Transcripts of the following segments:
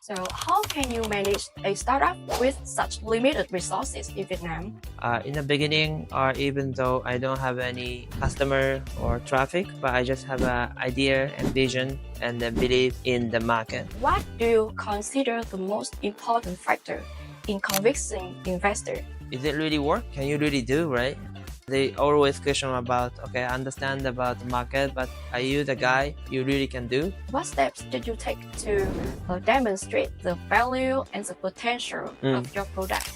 So, how can you manage a startup with such limited resources in Vietnam? In the beginning, or even though I don't have any customer or traffic, but I just have an idea and vision and then believe in the market. What do you consider the most important factor in convincing investor? Is it really work? Can you really do, right? They always question about, okay, I understand about the market, but are you the guy you really can do? What steps did you take to demonstrate the value and the potential of your product?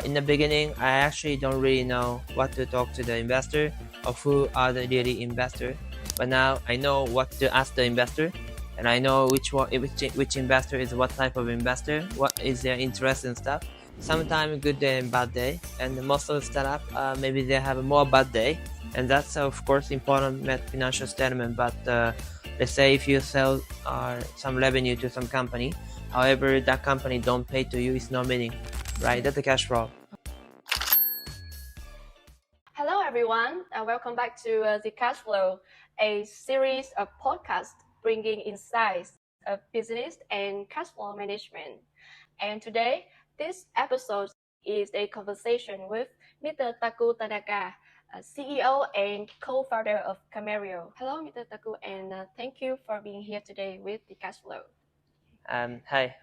In the beginning, I actually don't really know what to talk to the investor or who are the really investor. But now I know what to ask the investor, and I know which investor is what type of investor, what is their interest and stuff. Sometimes good day and bad day, and most of the startup maybe they have a more bad day, and that's of course important with financial statement. But let's say if you sell some revenue to some company, however that company don't pay to you, it's no meaning, right? That's the cash flow. Hello, everyone, and welcome back to the CashFlow, a series of podcasts bringing insights of business and cash flow management. And today, this episode is a conversation with Mr. Taku Tanaka, CEO and co-founder of Kamereo. Hello, Mr. Taku, and thank you for being here today with the CashFlow. Hi,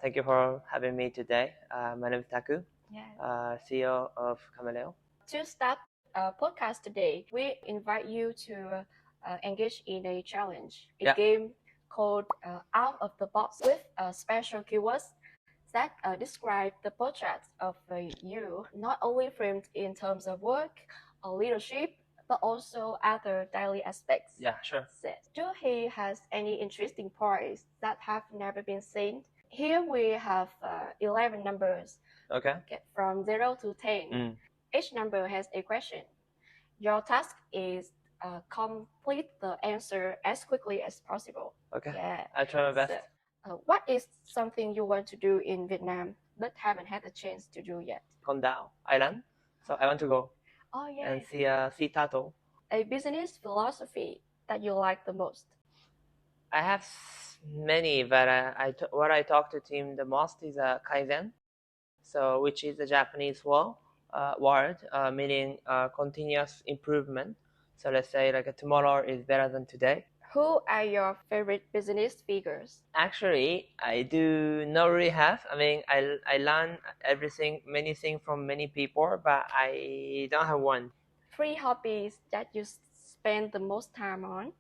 thank you for having me today. My name is Taku, CEO of Kamereo. To start our podcast today, we invite you to engage in a challenge, a game called Out of the Box with special keywords that describe the portrait of you, not only framed in terms of work or leadership, but also other daily aspects. Yeah, sure. Do he has any interesting parts that have never been seen? Here we have 11 numbers. Okay. From 0 to 10. Each number has a question. Your task is complete the answer as quickly as possible. Okay. Yeah. I try my best. So, what is something you want to do in Vietnam but haven't had a chance to do yet? Condao Island. So I want to go and see turtle. A business philosophy that you like the most? I have many, but what I talk to team the most is kaizen. So which is a Japanese word meaning continuous improvement. So let's say like tomorrow is better than today. Who are your favorite business figures? Actually, I do not really have. I mean, I learn many things from many people, but I don't have one. 3 hobbies that you spend the most time on?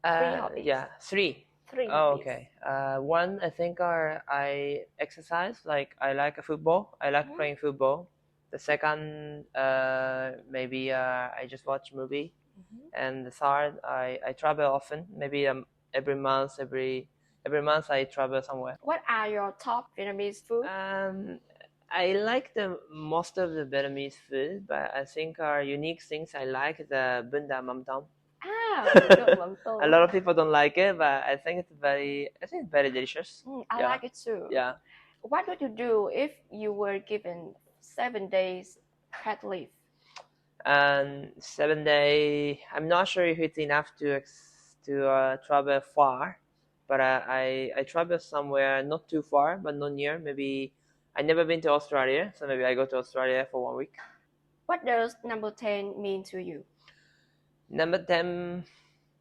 3 hobbies. Yeah, 3. 3 Oh, hobbies. okay. One, I think I exercise. Like I like football. I like playing football. The second, maybe I just watch movie. And the third, I travel often. Maybe every month I travel somewhere. What are your top Vietnamese food? I like the most of the Vietnamese food, but I think our unique things I like the bunda mắm tôm. A lot of people don't like it, but I think it's very delicious. I like it too. Yeah. What would you do if you were given 7 days pet leave? 7 days. I'm not sure if it's enough to travel far, but I travel somewhere not too far, but not near. Maybe I never been to Australia, so maybe I go to Australia for 1 week. What does number 10 mean to you? Number 10,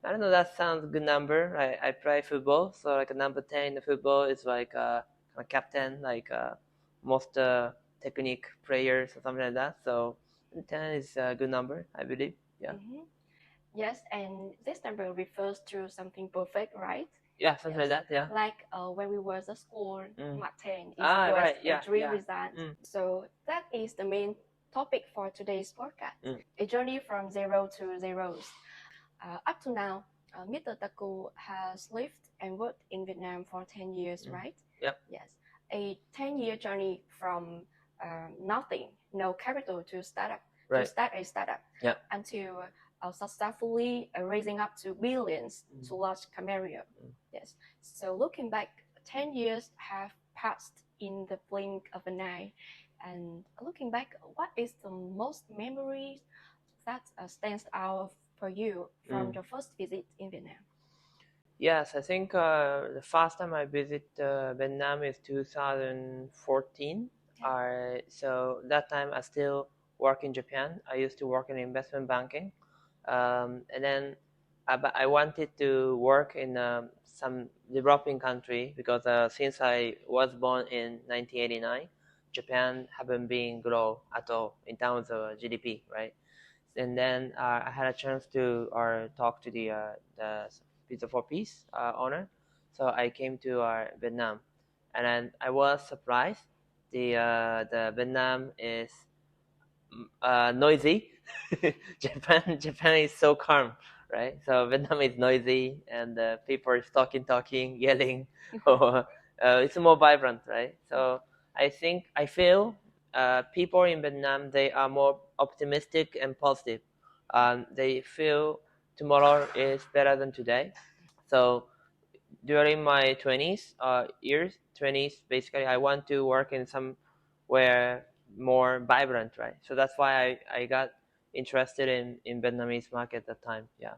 I don't know. That sounds a good number. I play football, so like a number 10 in the football is like a captain, like most technique players or something like that. So 10 is a good number, I believe. Yeah. Yes, and this number refers to something perfect, right? Yeah, something like that. Yeah. Like when we were at school, Mark 10 is right. a dream result. So that is the main topic for today's podcast. A journey from 0 to zeros. Up to now, Mr. Taku has lived and worked in Vietnam for 10 years, right? Yep. Yes. A 10-year journey from nothing, no capital to start a startup, until successfully raising up to billions to launch Kamereo. Yes. So looking back, 10 years have passed in the blink of an eye. And looking back, what is the most memory that stands out for you from your first visit in Vietnam? Yes, I think the first time I visit Vietnam is 2014. So that time I still work in Japan. I used to work in investment banking, and then but I wanted to work in some developing country because since I was born in 1989, Japan haven't been grow at all in terms of GDP, right? And then I had a chance to talk to the Pizza for Peace owner. So I came to Vietnam, and then I was surprised. The Vietnam is noisy. Japan is so calm, right? So Vietnam is noisy, and people is talking, yelling, or it's more vibrant, right? So I feel people in Vietnam, they are more optimistic and positive. They feel tomorrow is better than today. So during my 20s, basically, I want to work in somewhere more vibrant, right? So that's why I got interested in Vietnamese market at that time. Yeah.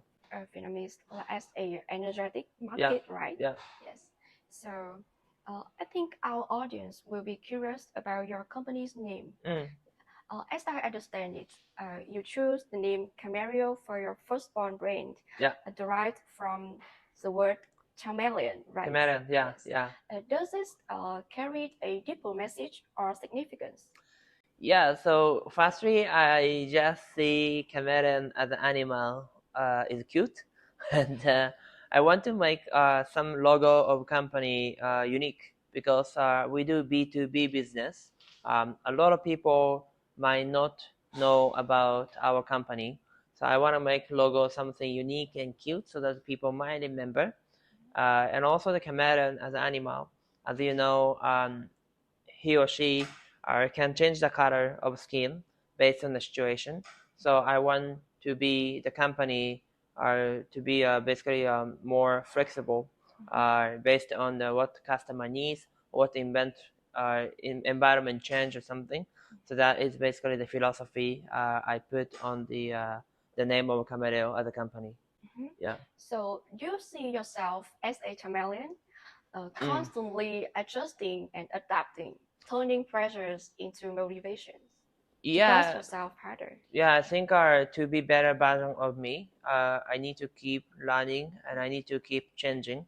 Vietnamese as a energetic Yeah. market, right? Yeah. Yes. So I think our audience will be curious about your company's name. Mm. As I understand it, you choose the name Kamereo for your firstborn brand, Yeah. derived from the word chameleon, right? Kamereo. Yeah. Yes. Yeah. Does this carry a deeper message or significance? Yeah, so firstly, I just see chameleon as an animal is cute, and I want to make some logo of company unique because we do B2B business. A lot of people might not know about our company, so I want to make logo something unique and cute so that people might remember. And also the chameleon as an animal, as you know, he or she can change the color of skin based on the situation. So I want to be the company to be basically more flexible based on what customer needs, what environment change or something. So that is basically the philosophy I put on the name of Kamereo as a company. Mhm. Yeah. So you see yourself as a chameleon, constantly adjusting and adapting, turning pressures into motivations to push Yeah, yourself harder. yeah, I think to be better version of me, I need to keep learning and I need to keep changing.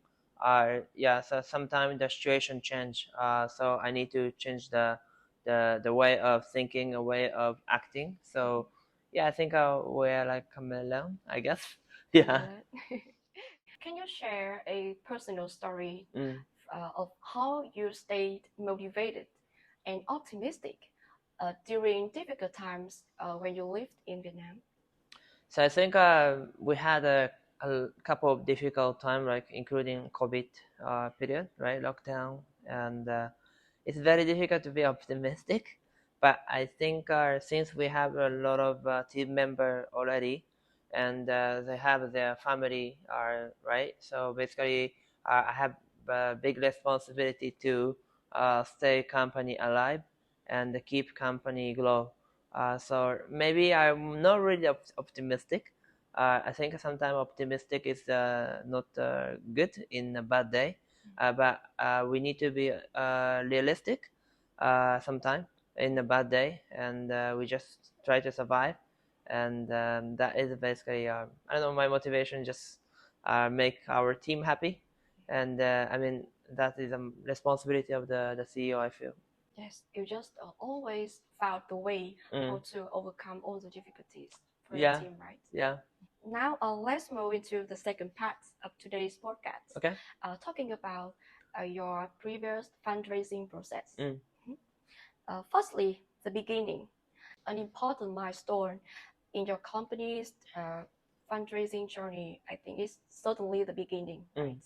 Yeah, so sometimes the situation change. So I need to change the way of thinking, a way of acting. So yeah, I think we're like chameleon, I guess. Yeah. Good. Can you share a personal story Mm. of how you stayed motivated and optimistic during difficult times when you lived in Vietnam? So I think we had a couple of difficult time, like including COVID period, right? Lockdown, and it's very difficult to be optimistic. But I think since we have a lot of team member already, and they have their family, right. So basically, I have a big responsibility to stay company alive and keep company grow. So maybe I'm not really optimistic. I think sometimes optimistic is not good in a bad day, but we need to be realistic sometimes in a bad day, and we just try to survive. And that is basically, I don't know, my motivation just make our team happy, and I mean that is a responsibility of the CEO. I feel. Yes, you just always found the way how Mm. to overcome all the difficulties for your Yeah, team, right? yeah. Now, let's move into the second part of today's podcast, Okay. talking about your previous fundraising process. Mm. Mhm. Firstly, the beginning, an important milestone in your company's fundraising journey. I think is certainly the beginning, right? Mm.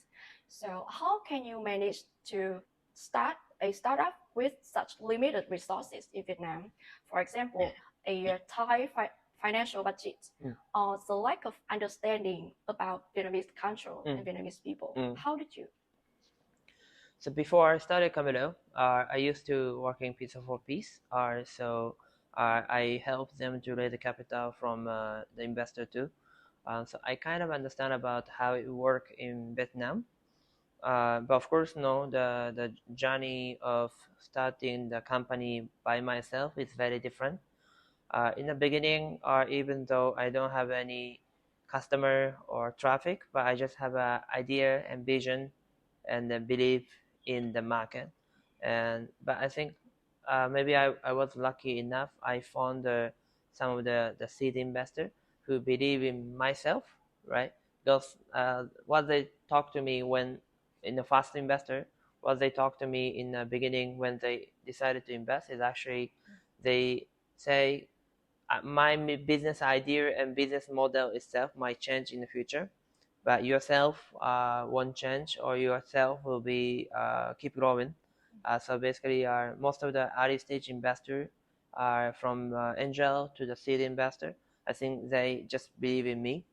So, how can you manage to start a startup with such limited resources in Vietnam? For example, a tight financial budget, Mm. or the lack of understanding about Vietnamese culture and Mm. Vietnamese people. Mm. How did you? So before I started Kamereo, I used to work in Pizza for Peace. I helped them to raise the capital from the investor too. So I kind of understand about how it works in Vietnam. But of course, no, the journey of starting the company by myself is very different. In the beginning, or even though I don't have any customer or traffic, but I just have an idea and vision and then believe in the market. And but I think maybe I was lucky enough. I found some of the seed investor who believe in myself, right? Those what they talk to me when in the first investor, what they talk to me in the beginning when they decided to invest is actually they say my business idea and business model itself might change in the future, but yourself won't change, or yourself will be keep growing. So basically, most of the early stage investor are from angel to the seed investor. I think they just believe in me,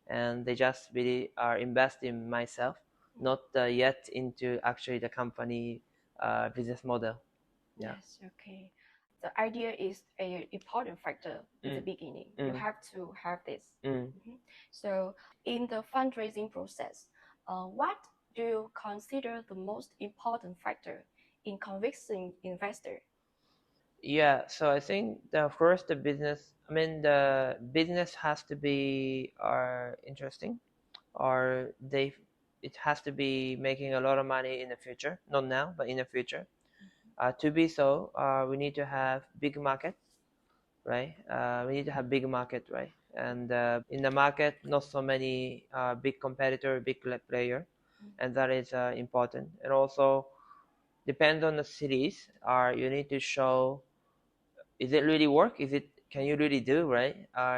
and they just believe are invest in myself, not yet into actually the company business model. Yeah. Yes, okay. The idea is an important factor in the beginning. You have to have this. So, in the fundraising process, what do you consider the most important factor in convincing investor? Yeah, so I think of course the business. I mean, the business has to be interesting, or it has to be making a lot of money in the future. Not now, but in the future. To be so, we need to have big market, right? We need to have big market, right? And in the market, not so many big competitor, big player, and that is important. And also depends on the cities. You need to show, is it really work? Can you really do, right?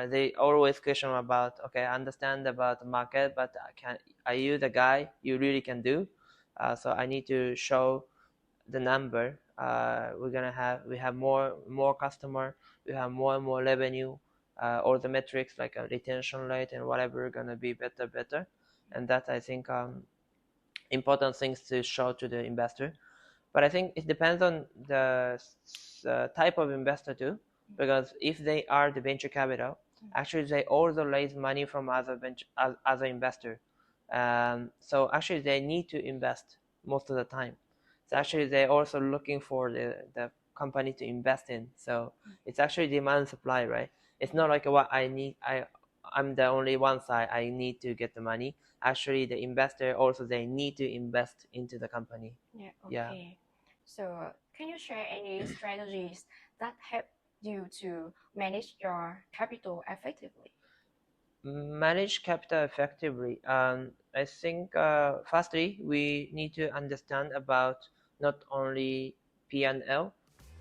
They always question about, okay, I understand about the market, but are you the guy you really can do? So I need to show the number. We have more customer, we have more and more revenue, all the metrics like a retention rate and whatever gonna be better, and that I think important things to show to the investor. But I think it depends on the type of investor too, because if they are the venture capital, actually they also raise money from other investor. So actually they need to invest most of the time. So actually they're also looking for the company to invest in. So it's actually demand and supply, right? It's not like what I need. I'm the only one side. I need to get the money. Actually, the investor also they need to invest into the company. Yeah, Yeah. okay. So, can you share any strategies that help you to manage your capital effectively? Manage capital effectively. I think firstly we need to understand about not only P&L.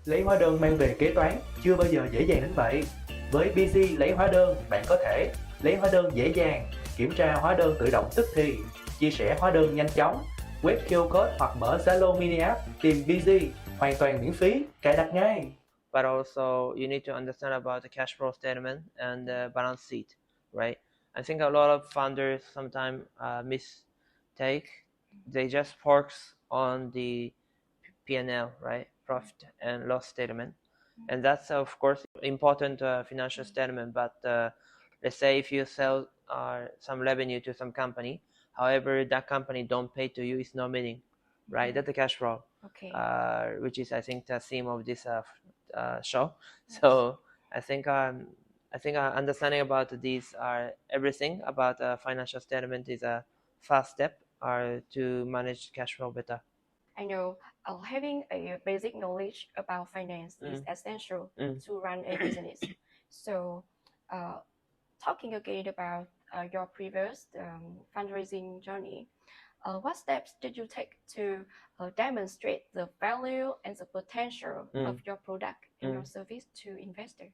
Lấy hóa đơn mang về kế toán chưa bao giờ dễ dàng đến vậy. Với BC lấy hóa đơn, bạn có thể lấy hóa đơn dễ dàng, kiểm tra hóa đơn tự động tức thì, chia sẻ hóa đơn nhanh chóng, quét QR code hoặc mở Zalo mini app tìm BC hoàn toàn miễn phí, cài đặt ngay. But also you need to understand about the cash flow statement and the balance sheet, right? I think a lot of founders sometimes mistake. They just focus on the P&L, right? Profit and loss statement. And that's of course important financial statement. But let's say if you sell some revenue to some company, however that company don't pay to you, it's no meaning, right? That's the cash flow, Okay. Which is I think the theme of this show. So I think understanding about these are everything about financial statement is a first step to manage cash flow better. I know having a basic knowledge about finance is essential to run a business. So, talking again about your previous fundraising journey, what steps did you take to demonstrate the value and the potential of your product and your service to investors?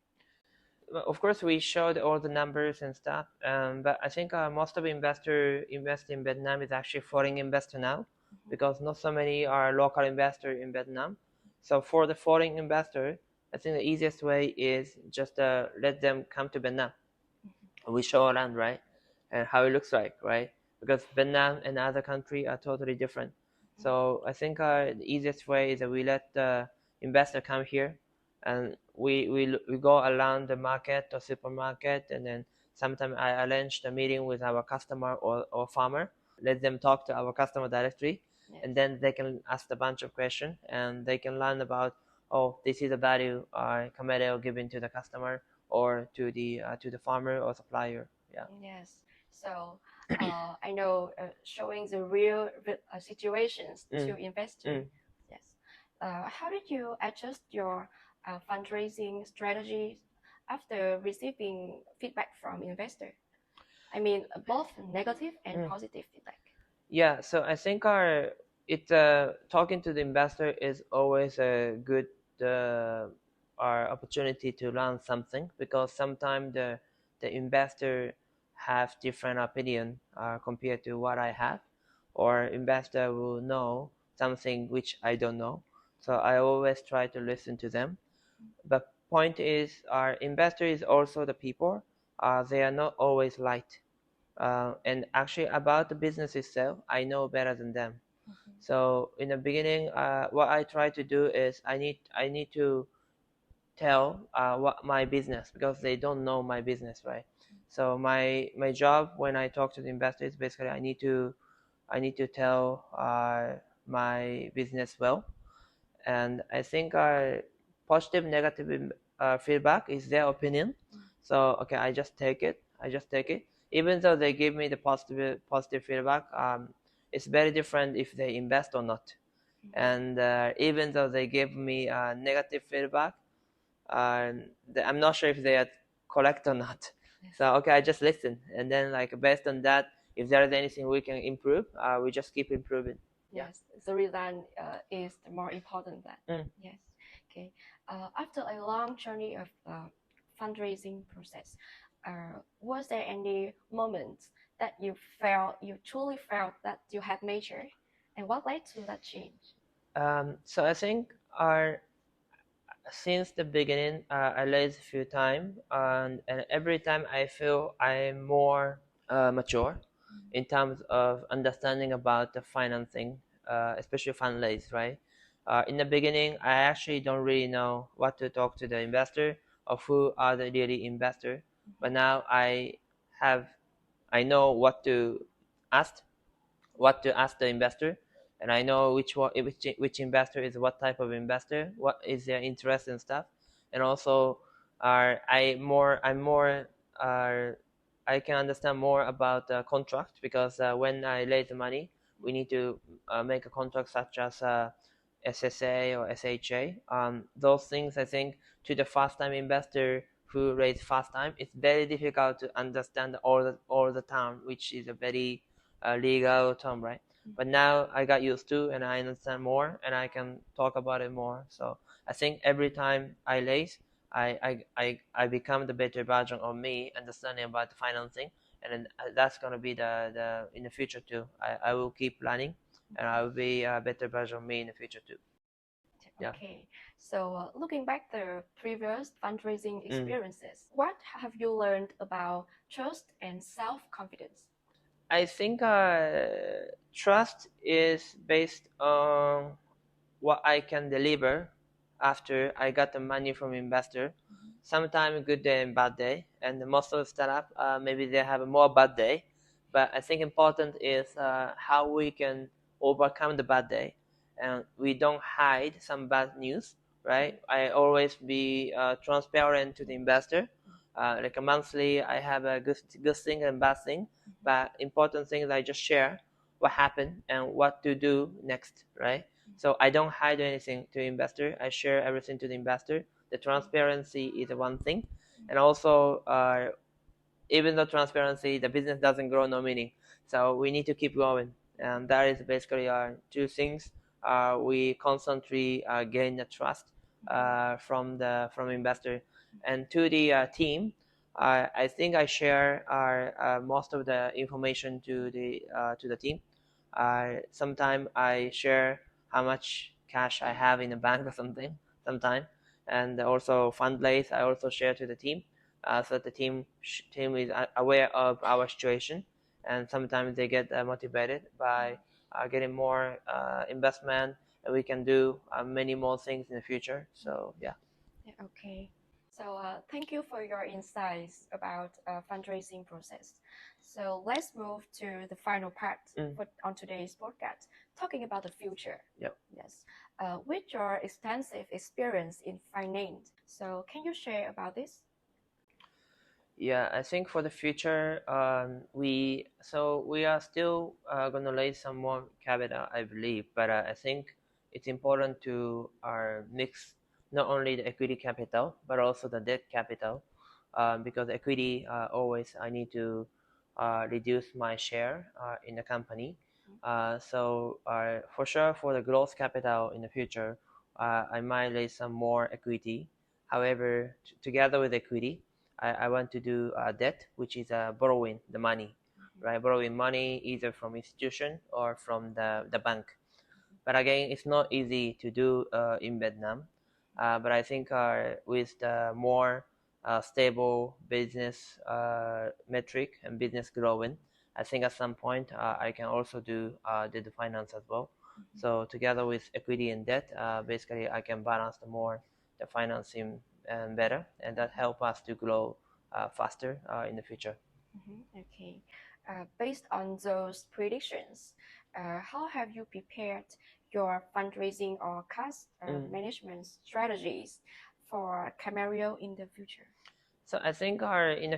Of course, we showed all the numbers and stuff, but I think most of investors invest in Vietnam is actually foreign investor now, because not so many are local investors in Vietnam. So for the foreign investor, I think the easiest way is just let them come to Vietnam. We show around, right, and how it looks like, right? Because Vietnam and other countries are totally different. So I think the easiest way is that we let the investor come here, and we go around the market or supermarket and then sometimes I arrange the meeting with our customer or farmer, let them talk to our customer directly, Yes. and then they can ask a bunch of questions and they can learn about, oh, this is the value Kamereo giving to the customer or to the farmer or supplier. Yeah. Yes. So I know showing the real situations to investors. Yes. How did you adjust your fundraising strategies after receiving feedback from investor? I mean, both negative and positive feedback. Yeah. So I think talking to the investor is always a good our opportunity to learn something, because sometimes the investor have different opinion compared to what I have, or investor will know something which I don't know. So I always try to listen to them. But point is, our investor is also the people. They are not always right. And actually about the business itself, I know better than them. So in the beginning, what I try to do is I need to tell what my business, because they don't know my business, right? So my job when I talk to the investors, basically I need to tell my business well. And I think positive negative feedback is their opinion. So okay, I just take it, even though they give me the positive feedback. It's very different if they invest or not. And even though they give me negative feedback, I'm not sure if they are correct or not. So okay, I just listen, and then like based on that, if there is anything we can improve, we just keep improving. Yes, the result is the more important than. Yes. Okay. After a long journey of fundraising process, was there any moments that you truly felt that you had measured, and what led to that change? So I think since the beginning, I raised a few times, and every time I feel I'm more mature in terms of understanding about the financing, especially fundraise, right? In the beginning, I actually don't really know what to talk to the investor or who are the really investor. But now I know ask what to ask the investor, and I know which investor is what type of investor, what is their interest and stuff. And also I'm more I can understand more about the contract, because when I raise the money, we need to make a contract such as SSA or SHA. Those things, I think, to the first time investor who raise first time, it's very difficult to understand all the term, which is a very legal term, right? But now I got used to, and I understand more, and I can talk about it more. So I think every time I raise, I become the better version of me, understanding about the financing, and then that's gonna be the in the future too. I will keep learning, and I will be a better version of me in the future too. Yeah. Okay, so looking back the previous fundraising experiences, what have you learned about trust and self-confidence? I think trust is based on what I can deliver after I got the money from investor. Sometimes good day and bad day, and most of the startup maybe they have a more bad day. But I think important is how we can overcome the bad day, and we don't hide some bad news, right? I always be transparent to the investor. Like a monthly, I have a good thing and bad thing, but important things I just share what happened and what to do next, right? So I don't hide anything to investor. I share everything to the investor. The transparency is the one thing, and also even though transparency, the business doesn't grow no meaning. So we need to keep going, and that is basically our two things. We constantly gain the trust from investor, and to the team. I think I share most of the information to the team. Sometimes I share how much cash I have in the bank or something sometime, and also fundraise I also share to the team, so that the team is aware of our situation, and sometimes they get motivated by getting more investment, and we can do many more things in the future. So yeah. Okay, So thank you for your insights about fundraising process. So let's move to the final part on today's podcast, talking about the future. Yep. Yes. With your extensive experience in finance, so can you share about this? Yeah, I think for the future, we are still gonna lay some more capital, I believe, but I think it's important to mix not only the equity capital but also the debt capital, because equity always I need to reduce my share in the company. So for sure for the growth capital in the future, I might raise some more equity. However, together with equity, I want to do debt, which is borrowing the money, right? Borrowing money either from institution or from the bank. But again, it's not easy to do in Vietnam. But I think with the more stable business metric and business growing, I think at some point I can also do the finance as well. So together with equity and debt, basically I can balance the financing better, and that help us to grow faster in the future. Okay. Based on those predictions, how have you prepared your fundraising or cash management strategies for Kamereo in the future? So I think in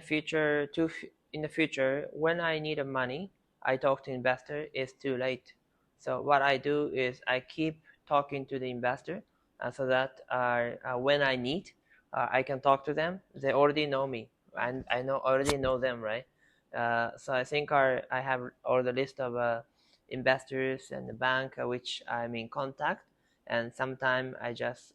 the future when I need money, I talk to investor. It's too late. So what I do is I keep talking to the investor, so that when I need, I can talk to them. They already know me, and I already know them, right? So I think I have all the list of investors and the bank which I'm in contact, and sometimes I just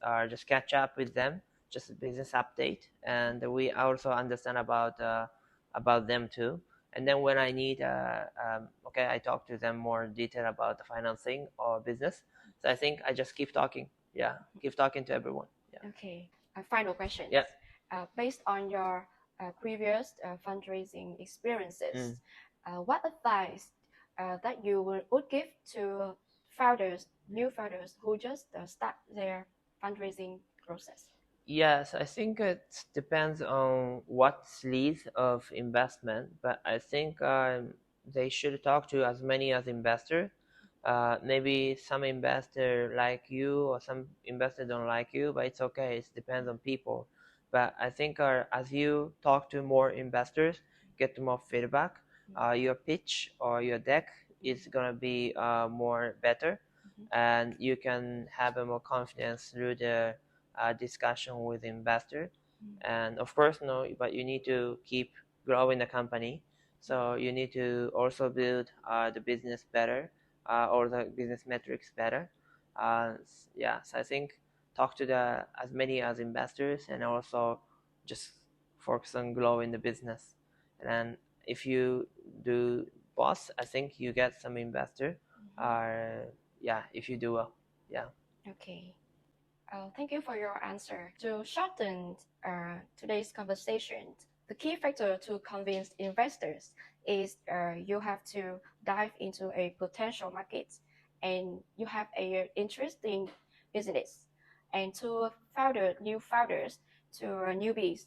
catch up with them, just a business update, and we also understand about them too. And then when I need, okay, I talk to them more detail about the financing or business. So I think I just keep talking. Yeah, keep talking to everyone. Yeah. Okay. Final question. Yeah. Based on your previous fundraising experiences, what advice that you would give to new founders who just start their fundraising process? Yes, I think it depends on what sleeve of investment, but I think they should talk to as many as investors. Maybe some investor like you or some investor don't like you, but it's okay. It depends on people. But I think as you talk to more investors, get more feedback, your pitch or your deck is gonna be more better, and you can have a more confidence through the discussion with investor. And of course, no, but you need to keep growing the company. So you need to also build the business better, or the business metrics better. Yeah, so I think talk to the as many as investors, and also just focus on growing the business. And then if you do both, I think you get some investor. Yeah, if you do well. Yeah. Okay. Thank you for your answer. To shorten today's conversation, the key factor to convince investors is you have to dive into a potential market, and you have a interesting business. And to new founders, to newbies,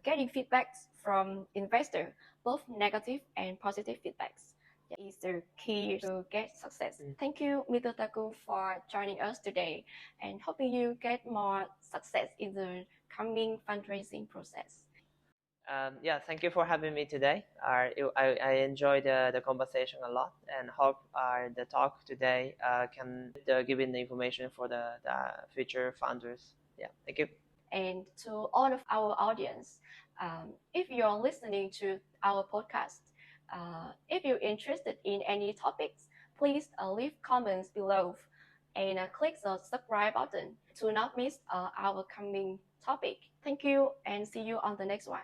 getting feedbacks from investor, both negative and positive feedbacks, is the key to get success. Thank you, Mr. Taku, for joining us today, and hoping you get more success in the coming fundraising process. Yeah, thank you for having me today. I enjoyed the conversation a lot, and hope the talk today can give in the information for the future founders. Yeah, thank you. And to all of our audience, if you're listening to our podcast, if you're interested in any topics, please leave comments below, and click the subscribe button to not miss our coming topic. Thank you, and see you on the next one.